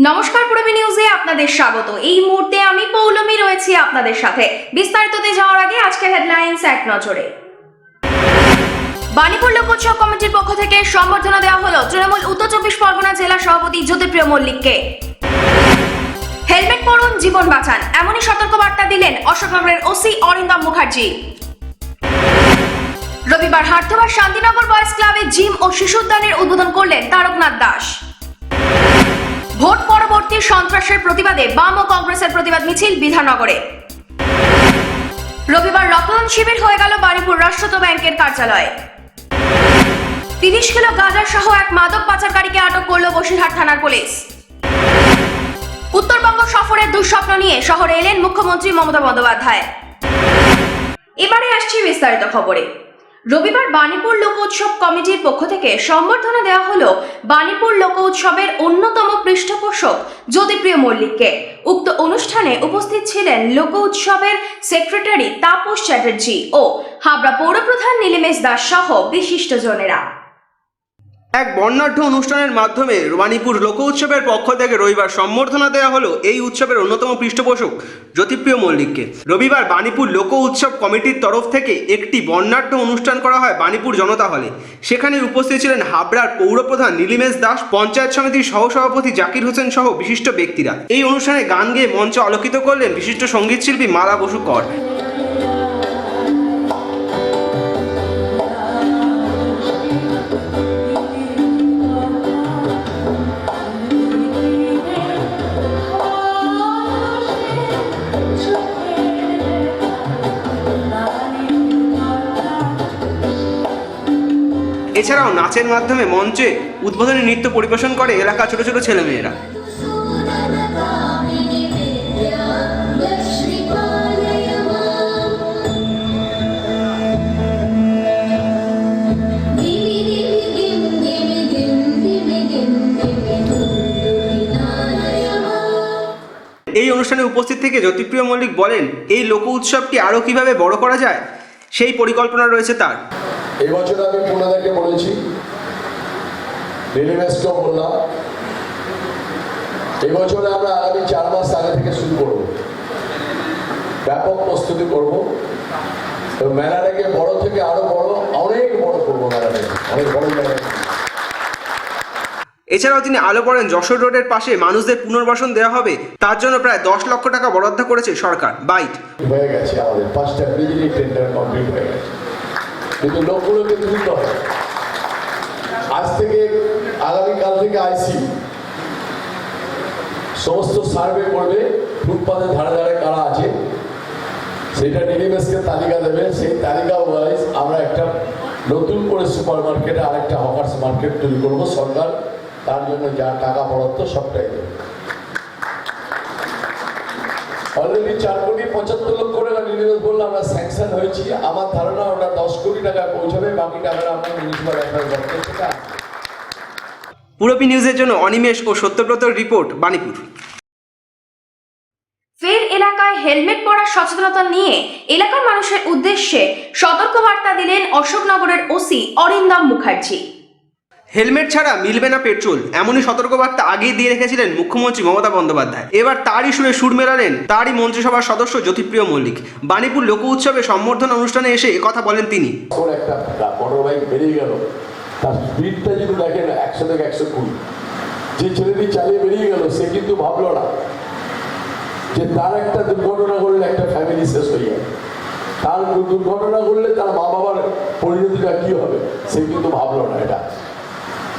নমস্কার পুরবী নিউজে আপনাদের স্বাগত। এই মুহূর্তে আমি পৌলমী রয়েছি আপনাদের সাথে। বিস্তারিততে যাওয়ার আগে আজকের হেডলাইন্স এক নজরে। বাণীপুর লোকোৎসব কমিটির পক্ষ থেকে সম্বর্ধনা দেওয়া হলো তৃণমূল উত্তর চব্বিশ পরগনা জেলা সভাপতি জ্যোতিপ্রিয় মল্লিককে। হেলমেট পরুন, জীবন বাঁচান, এমনই সতর্কবার্তা দিলেন অশোকনগরের ওসি অরিন্দম মুখার্জি। রবিবার হাটথোবার শান্তিনগর বয়েজ ক্লাবে জিম ও শিশু উদ্যানের উদ্বোধন করলেন তারকনাথ দাস। ভোট পরবর্তী সন্ত্রাসের প্রতিবাদে বাম ও কংগ্রেসের প্রতিবাদ মিছিল বিধাননগরে। রবিবার রক্তদান শিবির হয়ে গেল বাণীপুর রাষ্ট্রত ব্যাংকের কার্যালয়ে। 30 কিলো গাঁজা সহ এক মাদক পাচারকারীকে আটক করল বসিরহাট থানার পুলিশ। উত্তরবঙ্গ সফরের দুঃস্বপ্ন নিয়ে শহরে এলেন মুখ্যমন্ত্রী মমতা বন্দ্যোপাধ্যায়। এবারে আসছি বিস্তারিত খবরে। রবিবার বাণীপুর লোক উৎসব কমিটির পক্ষ থেকে সম্বর্ধনা দেওয়া হলো বাণীপুর লোক উৎসবের অন্যতম পৃষ্ঠপোষক জ্যোতিপ্রিয় মল্লিককে। উক্ত অনুষ্ঠানে উপস্থিত ছিলেন লোক উৎসবের সেক্রেটারি তাপস চ্যাটার্জি ও হাবড়া পৌরপ্রধান নীলিমেশ দাস সহ বিশিষ্টজনেরা। এক বর্ণাঢ্য অনুষ্ঠানের মাধ্যমে বাণীপুর লোক উৎসবের পক্ষ থেকে রবিবার সম্বর্ধনা দেওয়া হলো এই উৎসবের অন্যতম পৃষ্ঠপোষক জ্যোতিপ্রিয় মল্লিককে। রবিবার বাণীপুর লোক উৎসব কমিটির তরফ থেকে একটি বর্ণাঢ্য অনুষ্ঠান করা হয় বাণীপুর জনতা হলে। সেখানে উপস্থিত ছিলেন হাবড়ার পৌরপ্রধান নীলিমেশ দাস, পঞ্চায়েত সমিতির সহসভাপতি জাকির হোসেন সহ বিশিষ্ট ব্যক্তিরা। এই অনুষ্ঠানে গান গেয়ে মঞ্চ আলোকিত করলেন বিশিষ্ট সঙ্গীতশিল্পী মালা বসু কর। এছাড়াও নাচের মাধ্যমে মঞ্চে উদ্বোধনী নৃত্য পরিবেশন করে এলাকার ছোট ছোট ছেলেমেয়েরা। এই অনুষ্ঠানে উপস্থিত থেকে জ্যোতিপ্রিয় মল্লিক বলেন, এই লোক উৎসবটি আরও কিভাবে বড় করা যায় সেই পরিকল্পনা রয়েছে তার। এই বছর আমি পুনাদাকে বলেছি, নীলিমেশকেও বললাম, এই বছরে আমরা আগামী 4 মাস আগে থেকে শুরু করব, ব্যাপক প্রস্তুতি করব এবং মেলাটাকে বড় থেকে আরো বড়, অনেক বড় করবো মেলাটাকে, অনেক বড় মেলা। এছাড়াও তিনি আলো পড়েন যশোর রোডের পাশে মানুষদের পুনর্বাসন দেওয়া হবে, তার জন্য প্রায় 10 লক্ষ টাকা বরাদ্দ করেছে সরকার। বাইট হয়ে গেছে, আমাদের 5টা বিজলি টেন্ডার কমপ্লিট হয়ে গেছে, কিন্তু লোকগুলোকে তুলতে হবে। আজ থেকে আগামীকাল থেকে আইসি সমস্ত সার্ভে করবে, ফুটপাথের ধারে ধারে কারা আছে সেটা নীলিমেশকে তালিকা দেবে। সেই তালিকা ওয়াইজ আমরা একটা নতুন করে সুপার মার্কেটে আরেকটা হকার্স মার্কেট তৈরি করবো। সরকার তার জন্য যা টাকা বরাদ্দ সবটাই দেবে। অলরেডি 4,75,00,000 টাকা নীলিমেশ বললে আমরা স্যাংশন হয়েছি। আমার ধারণা ওটা 10 কোটি টাকা পৌঁছাবে, বাকি টাকাটা আপনার মিউনিসিপাল অ্যাফেয়ার্স দপ্তর থেকে আসবে। পুরবী নিউজের জন্য অনিমেষ ও সত্যব্রতর রিপোর্ট, বাণীপুর। ফের এলাকায় হেলমেট পরার সচেতনতা নিয়ে এলাকার মানুষের উদ্দেশ্যে সতর্কবার্তা দিলেন অশোকনগরের ওসি অরিন্দম মুখার্জি। হেলমেট ছাড়া মিলবে না পেট্রোল, এমনই সতর্কবার্তা আগেই দিয়ে রেখেছিলেন মুখ্যমন্ত্রী মমতা বন্দ্যোপাধ্যায়। এবার তারই সুরে সুর মেলালেন তারই মন্ত্রিসভার সদস্য জ্যোতিপ্রিয় মল্লিক। বাণীপুর লোক উৎসবে সম্বর্ধনা অনুষ্ঠানে এসে একথা বলেন তিনি। একটা মোটর বাইক বেরিয়ে গেল, তার স্পিডটা যদি দেখেন 100 থেকে 120, যে ছেলেটি চালিয়ে বেরিয়ে গেল সে কিন্তু ভাবলো না যে তার একটা দুর্ঘটনা করলে একটা ফ্যামিলি শেষ হয়ে যাবে, তার দুর্ঘটনা করলে তার মা বাবার পরিণতিটা কি হবে সে কিন্তু ভাবলো না। এটা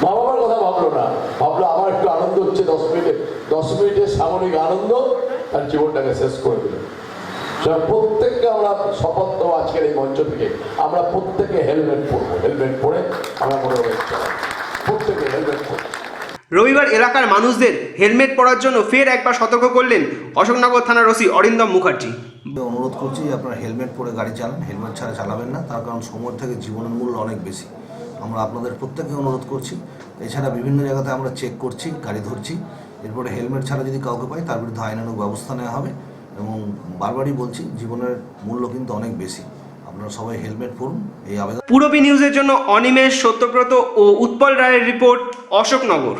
মা বাবার কথা ভাবলো না, ভাবলো আমার একটু আনন্দ হচ্ছে 10 মিনিটের সামরিক আনন্দ তার জীবনটাকে শেষ করে দিল। প্রত্যেককে আমরা শপথ দেবো আজকের এই মঞ্চ থেকে, আমরা প্রত্যেকে হেলমেট পরবো, হেলমেট পরে আমরা মনে করছি প্রত্যেকে হেলমেট পরবো। রবিবার এলাকার মানুষদের হেলমেট পরার জন্য ফের একবার সতর্ক করলেন অশোকনগর থানার ওসি অরিন্দম মুখার্জি। অনুরোধ করছি আপনারা হেলমেট পরে গাড়ি চালান, হেলমেট ছাড়া চালাবেন না, তার কারণ সময় থেকে জীবনের মূল্য অনেক বেশি। আমরা আপনাদের প্রত্যেককে অনুরোধ করছি। এছাড়া বিভিন্ন জায়গাতে আমরা চেক করছি, গাড়ি ধরছি, এরপরে হেলমেট ছাড়া যদি কাউকে পাই তার বিরুদ্ধে আইনানুগ ব্যবস্থা নেওয়া হবে। এবং বারবারই বলছি, জীবনের মূল্য কিন্তু অনেক বেশি, আপনারা সবাই হেলমেট পরুন, এই আবেদন। পুরবী নিউজের জন্য অনিমেষ, সত্যব্রত ও উৎপল রায়ের রিপোর্ট, অশোকনগর।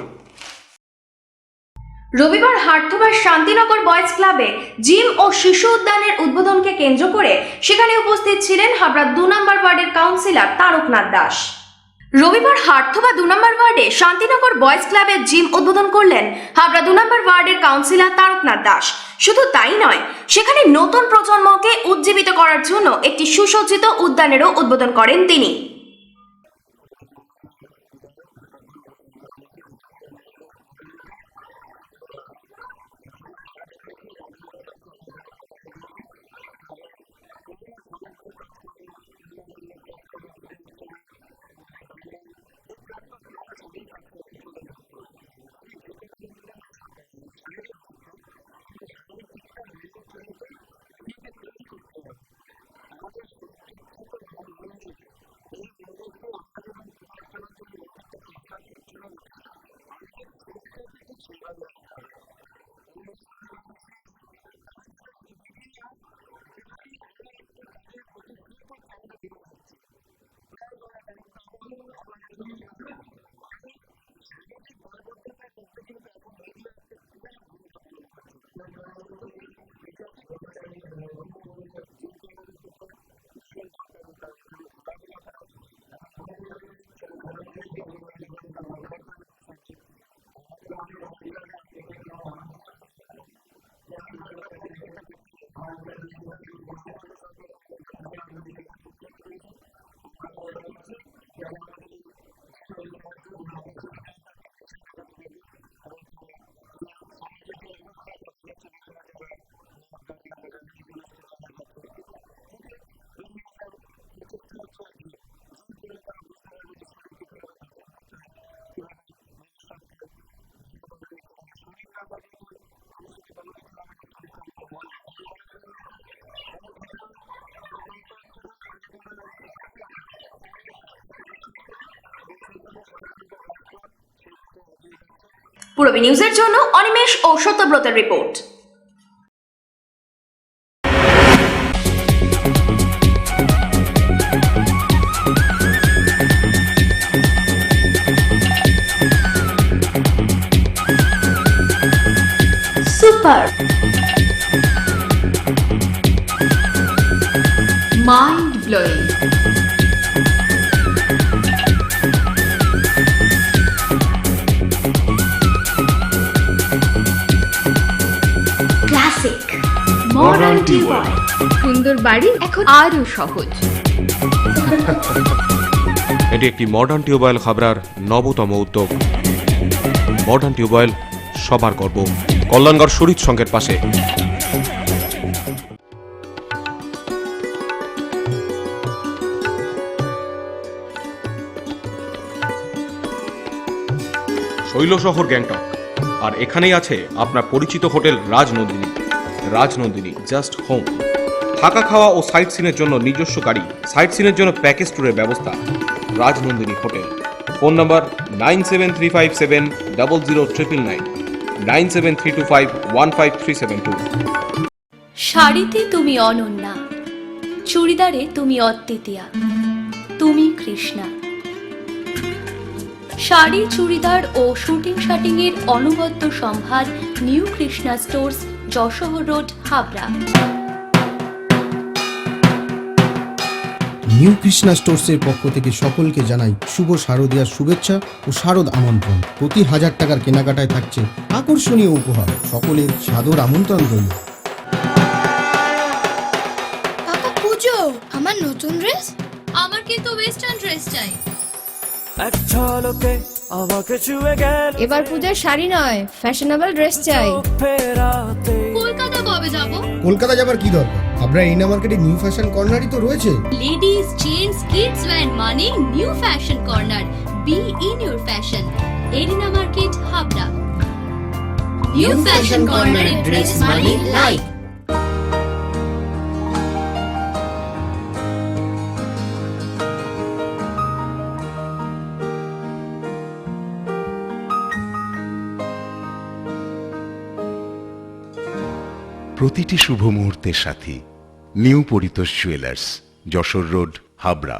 রবিবার হাটথোবার শান্তিনগর বয়েজ ক্লাবে জিম ও শিশু উদ্যানের উদ্বোধনকে কেন্দ্র করে সেখানে উপস্থিত ছিলেন হাবড়া 2 নম্বর ওয়ার্ডের কাউন্সিলর তারকনাথ দাস। রবিবার হাটথোবা 2 নম্বর ওয়ার্ডে শান্তিনগর বয়েজ ক্লাবের জিম উদ্বোধন করলেন হাবড়া 2 নম্বর ওয়ার্ডের কাউন্সিলর তারকনাথ দাস। শুধু তাই নয়, সেখানে নতুন প্রজন্মকে উজ্জীবিত করার জন্য একটি সুসজ্জিত উদ্যানেরও উদ্বোধন করেন তিনি। পূরবী নিউজের জন্য অনিমেষ ও সত্যব্রতের report. Super mind blowing, classic, modern tubewell, সুন্দর বাড়ি এখন আরো সহজ। এটি একটি মডার্ন টিউবওয়েল হাবড়ার নবতম উদ্যোগ। মডার্ন টিউবওয়েল সবার গর্ব, কল্যাণগড় শরীর সংঘের পাশে। শৈলশহর গ্যাংটক, আর এখানেই আছে আপনার পরিচিত hotel Rajnandini. Rajnandini just home. থাকা খাওয়া ও সাইট সিনের জন্য নিজস্ব গাড়ি, সাইট সিনের জন্য প্যাকেজ ট্যুরের ব্যবস্থা। রাজনন্দিনী হোটেল। Phone number 9735700999, 9732515372। শাড়িতে তুমি অনন্যা, চুড়িদারে তুমি অদ্বিতীয়া, তুমি কৃষ্ণা। শাড়ি, চুড়িদার ও শুটিং শাটিং এর অনবদ্য সম্ভার New Krishna Stores, Jessore Road, Habra. New Krishna স্টোর্সের পক্ষ থেকে সকলকে জানাই শুভ শারদীয়ার শুভেচ্ছা ও শারদ আমন্ত্রণ। প্রতি 1000 টাকার কেনাকাটায় থাকছে আকর্ষণীয় উপহার। সকলের সাদর আমন্ত্রণ রইল। পাপা পুজো, আমার নতুন ড্রেস। আমার কিন্তু ওয়েস্টার্ন ড্রেস চাই। এবার পূজার শাড়ি নয়, ফ্যাশনেবল ড্রেস চাই। কলকাতা কবে যাব? কলকাতা যাবার কি দরকার? আপনার এরিনা মার্কেটে নিউ ফ্যাশন কর্নারই তো রয়েছে। লেডিস, জেন্টস, কিডস ওয়্যার মানে new fashion corner. Be in your fashion. Arena market, Habra. New fashion কর্নারে ড্রেস মানে লাইফ। প্রতিটি শুভ মুহূর্তের সাথী new Paritosh jewellers, Jessore road, Habra.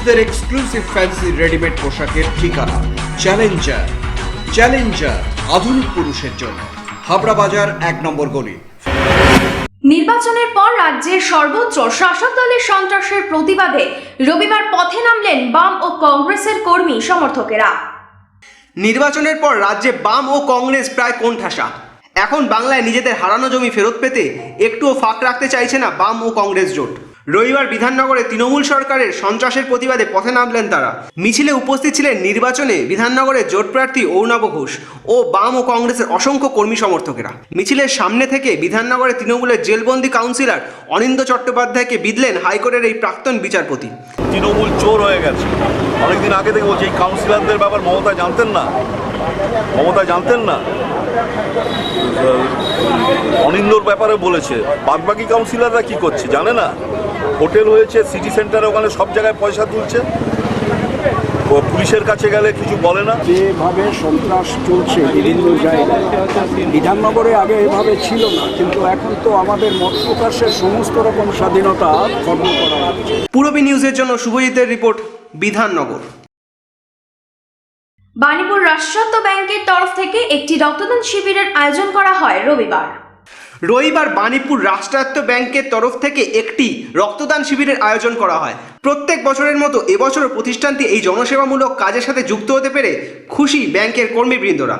পুরুষদের এক্সক্লুসিভ ফ্যান্সি রেডিমেড পোশাকের ঠিকানা চ্যালেঞ্জার। চ্যালেঞ্জার আধুনিক পুরুষের জন্য, হাবড়া বাজার 1 নম্বর গলি। নির্বাচনের পর রাজ্যের সর্বোচ্চ শাসক দলের সন্ত্রাসের প্রতিবাদে রবিবার পথে নামলেন বাম ও কংগ্রেসের কর্মী সমর্থকেরা। নির্বাচনের পর রাজ্যে বাম ও কংগ্রেস প্রায় কোণঠাসা। এখন বাংলায় নিজেদের হারানো জমি ফেরত পেতে একটুও ফাঁক রাখতে চাইছে না বাম ও কংগ্রেস জোট। রবিবার বিধাননগরে তৃণমূল সরকারের সন্ত্রাসের প্রতিবাদে পথে নামলেন তারা। মিছিলে উপস্থিত ছিলেন নির্বাচনে বিধাননগরের জোট প্রার্থী অর্ণব ঘোষ ও বাম ও কংগ্রেসের অসংখ্য কর্মী সমর্থকেরা। মিছিলের সামনে থেকে বিধাননগরে তৃণমূলের জেলবন্দি কাউন্সিলর অনিন্দ্য চট্টোপাধ্যায়কে বিঁধলেন হাইকোর্টের এই প্রাক্তন বিচারপতি। তৃণমূল চোর হয়ে গেছে। অনেকদিন আগে থেকে বলছি, এই কাউন্সিলরদের ব্যাপার মমতা জানতেন না। অনিন্দর ব্যাপারে বলেছে, বাদবাকি কাউন্সিলররা কি করছে জানে না। হোটেল হয়েছে, সিটি সেন্টারে, ওখানে সব জায়গায় পয়সা তুলছে, পুলিশের কাছে গেলে কিছু বলে না। যেভাবে সন্ত্রাস চলছে বিভিন্ন জায়গায়, বিধাননগরে আগে এভাবে ছিল না, কিন্তু এখন তো আমাদের মত প্রকাশের সমস্ত রকম স্বাধীনতা খর্ব করা হচ্ছে। পূরবী নিউজের জন্য শুভজিতের রিপোর্ট, বিধাননগর। বাণীপুর রাষ্ট্রায়ত্ত ব্যাংকের তরফ থেকে একটি রক্তদান শিবিরের আয়োজন করা হয় রবিবার। বাণীপুর রাষ্ট্রায়ত্ত ব্যাংকের তরফ থেকে একটি রক্তদান শিবিরের আয়োজন করা হয়। প্রত্যেক বছরের মতো এবছরও প্রতিষ্ঠানটি এই জনসেবামূলক কাজের সাথে যুক্ত হতে পেরে খুশি ব্যাংকের কর্মীবৃন্দরা।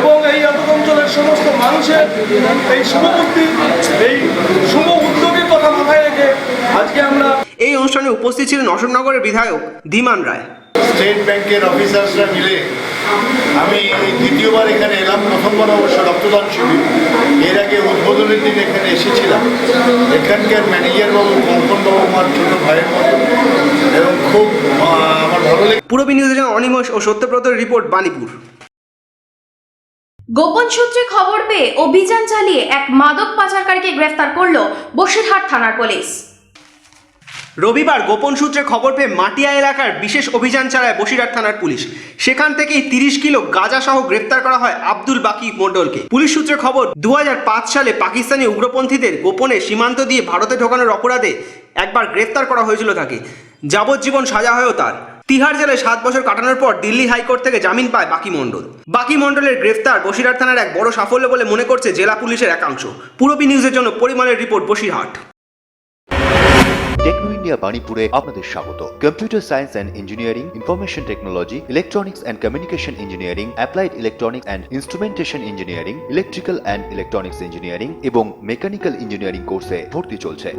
এবং এই অঞ্চলের সমস্ত মানুষের এই শুভবুদ্ধি, এই শুভ উদ্যোগের কথা মাথায় রেখে আজকে আমরা এই অনুষ্ঠানে উপস্থিত ছিলেন অশোকনগরের বিধায়ক ধীমান রায়। স্টেট ব্যাংকের অফিসার্সরা মিলে আমি দ্বিতীয়বার এখানে এলাম। প্রথমবার অবশ্য রক্তদান শিবির, এর আগে উদ্বোধনের দিন এখানে এসেছিলাম। এখানকার ম্যানেজার বাবু, কঙ্কন বাবু আমার ছোট ভাইয়ের মতো, এবং খুব আমার ভালো লেগে। পূরবী নিউজের জন্য অনিমেষ ও সত্যব্রতের রিপোর্ট, বাণীপুর। গোপন সূত্রে খবর পেয়ে অভিযান চালিয়ে এক মাদক পাচারকারীকে গ্রেফতার করল বসিরহাট থানার পুলিশ। রবিবার গোপন সূত্রে খবর পেয়ে মাটিয়া এলাকার বিশেষ অভিযান চালায় বসিরহাট থানার পুলিশ। সেখান থেকেই 30 কিলো গাঁজা সহ গ্রেফতার করা হয় আব্দুল বাকি মণ্ডলকে। পুলিশ সূত্রে খবর, 2005 সালে পাকিস্তানি উগ্রপন্থীদের গোপনে সীমান্ত দিয়ে ভারতে ঢোকানোর অপরাধে একবার গ্রেফতার করা হয়েছিল তাকে। যাবজ্জীবন সাজা হয়েও তার। তিহার জেলে 7 বছর কাটানোর পর দিল্লি হাইকোর্ট থেকে জামিন পায় বাকি মণ্ডল। বাকি মণ্ডলের গ্রেফতার বসিরহাট থানার এক বড় সাফল্য বলে মনে করছে জেলা পুলিশের একাংশ। পূরবী নিউজের জন্য পরিমলের রিপোর্ট, বসিরহাট। টেকনো ইন্ডিয়া বাণীপুরে আপনাদের স্বাগত। Computer science and engineering, information technology, electronics and communication engineering, applied electronics and instrumentation engineering, electrical and electronics engineering এবং মেকানিক্যাল ইঞ্জিনিয়ারিং কোর্সে ভর্তি চলছে।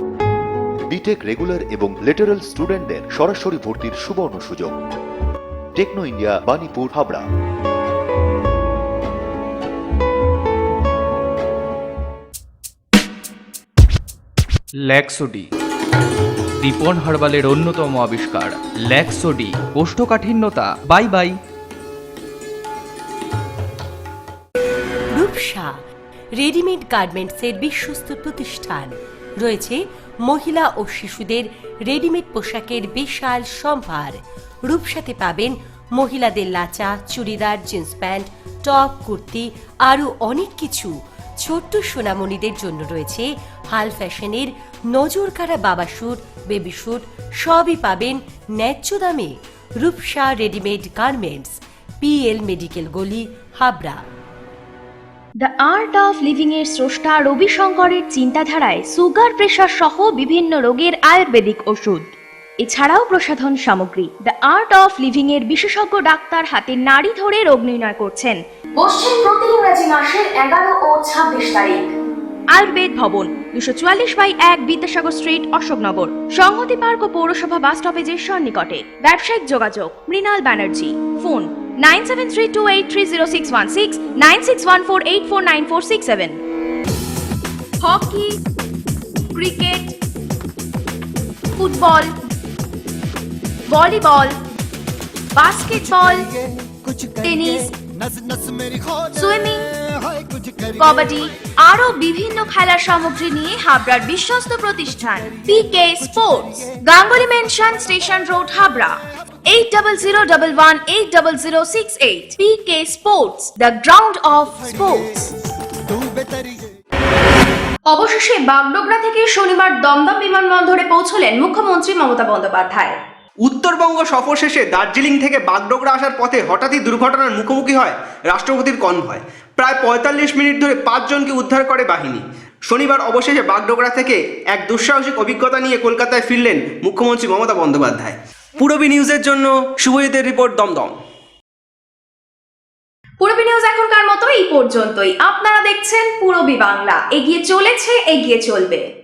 বিটেক রেগুলার এবং লেটারাল স্টুডেন্টদের সরাসরি ভর্তির সুবর্ণ সুযোগ। Techno India Banipur, Habra. ল্যাক্সোডি, দীপন হার্বালের অন্যতম আবিষ্কার ল্যাক্সোডি। কোষ্ঠকাঠিন্যতা বাই বাই। রূপসা রেডিমেড গার্মেন্টসের বিশ্বস্ত প্রতিষ্ঠান। রয়েছে মহিলা ও শিশুদের রেডিমেড পোশাকের বিশাল সম্ভার। রূপসাতে পাবেন মহিলাদের lachha, churidar, jeans pant, top, kurti, আরও অনেক কিছু। ছোট্ট সোনামণিদের জন্য রয়েছে হাল ফ্যাশনের নজরকাড়া বাবা স্যুট, বেবি স্যুট, সবই পাবেন ন্যায্য দামে। Rupsa readymade garments, PL medical গলি, Habra. The Art of Living এর স্রষ্টা রবি শঙ্করের চিন্তাধারায় সুগার, প্রেশার সহ বিভিন্ন রোগের আয়ুর্বেদিক ওষুধ, এছাড়াও প্রসাধন সামগ্রী। দ্য আর্ট অফ লিভিং এর বিশেষজ্ঞ ডাক্তার হাতে নাড়ি ধরে রোগ নির্ণয় করছেন। বসছেন প্রতি ইংরাজি মাসের 11 ও 26 তারিখ। আয়ুর্বেদ ভবন, 244/1 বিদ্যাসাগর স্ট্রিট, অশোকনগর। সংহতি পার্ক ও পৌরসভা বাস স্টপেজের সন্নিকটে। ব্যবসায়িক যোগাযোগ Mrinal Banerjee. Phone 9732830616, 9614849467। Hockey, cricket, football, volleyball, basketball, tennis, swimming, kabaddi, আরো বিভিন্ন খেলার সামগ্রী নিয়ে হাবড়ার বিশ্বস্ত প্রতিষ্ঠান PK sports, Ganguly mention, station road, Habra. 8001180068। PK sports, the ground of sports. অবশেষে বাগডোগরা থেকে শনিবার দমদম বিমানবন্দরে পৌঁছলেন মুখ্যমন্ত্রী মমতা বন্দ্যোপাধ্যায়। উত্তরবঙ্গ সফর শেষে দার্জিলিং থেকে বাগডোগরা আসার পথে হঠাৎই দুর্ঘটনার মুখোমুখি হয় রাষ্ট্রপতির কনভয়। প্রায় ৪৫ মিনিট ধরে ৫ জনকে উদ্ধার করে বাহিনী। শনিবার অবশেষে বাগডোগরা থেকে এক দুঃসাহসিক অভিজ্ঞতা নিয়ে কলকাতায় ফিরলেন মুখ্যমন্ত্রী মমতা বন্দ্যোপাধ্যায়। পূরবী নিউজের জন্য শুভজিতের রিপোর্ট দমদম। পূরবী নিউজ এখনকার মতো এই পর্যন্তই। আপনারা দেখছেন পূরবী বাংলা, এগিয়ে চলেছে, এগিয়ে চলবে।